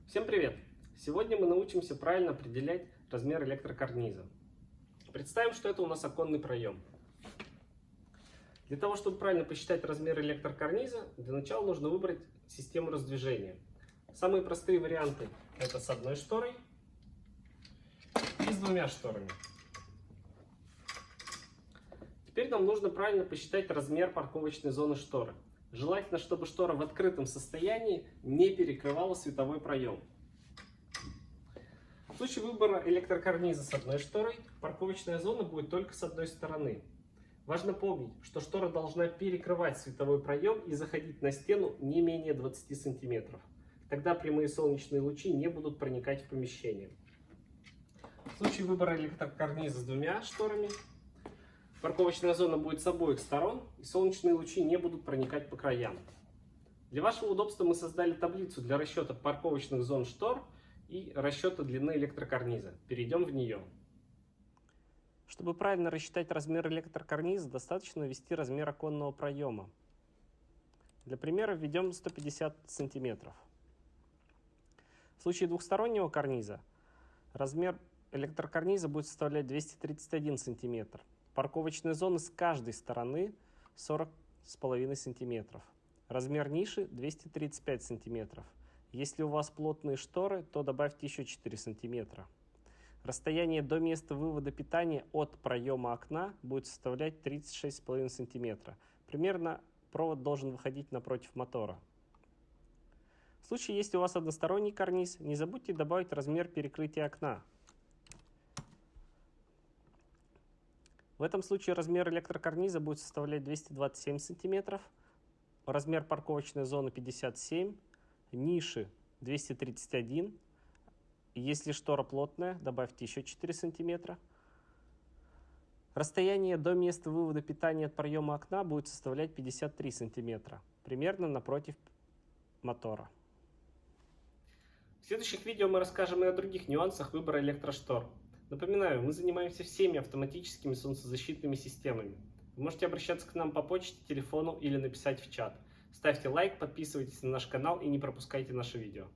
Всем привет! Сегодня мы научимся правильно определять размер электрокарниза. Представим, что это у нас оконный проем. Для того, чтобы правильно посчитать размер электрокарниза, для начала нужно выбрать систему раздвижения. Самые простые варианты — это с одной шторой и с двумя шторами. Теперь нам нужно правильно посчитать размер парковочной зоны шторы. Желательно, чтобы штора в открытом состоянии не перекрывала световой проем. В случае выбора электрокарниза с одной шторой, парковочная зона будет только с одной стороны. Важно помнить, что штора должна перекрывать световой проем и заходить на стену не менее 20 см. Тогда прямые солнечные лучи не будут проникать в помещение. В случае выбора электрокарниза с двумя шторами, парковочная зона будет с обоих сторон, и солнечные лучи не будут проникать по краям. Для вашего удобства мы создали таблицу для расчета парковочных зон штор и расчета длины электрокарниза. Перейдем в нее. Чтобы правильно рассчитать размер электрокарниза, достаточно ввести размер оконного проема. Для примера введем 150 см. В случае двухстороннего карниза размер электрокарниза будет составлять 231 см. Парковочные зоны с каждой стороны 40,5 см. Размер ниши 235 см. Если у вас плотные шторы, то добавьте еще 4 см. Расстояние до места вывода питания от проема окна будет составлять 36,5 см. Примерно провод должен выходить напротив мотора. В случае, если у вас односторонний карниз, не забудьте добавить размер перекрытия окна. В этом случае размер электрокарниза будет составлять 227 см, размер парковочной зоны 57 см, ниши 231 см. Если штора плотная, добавьте еще 4 см. Расстояние до места вывода питания от проема окна будет составлять 53 см, примерно напротив мотора. В следующих видео мы расскажем и о других нюансах выбора электроштор. Напоминаю, мы занимаемся всеми автоматическими солнцезащитными системами. Вы можете обращаться к нам по почте, телефону или написать в чат. Ставьте лайк, подписывайтесь на наш канал и не пропускайте наши видео.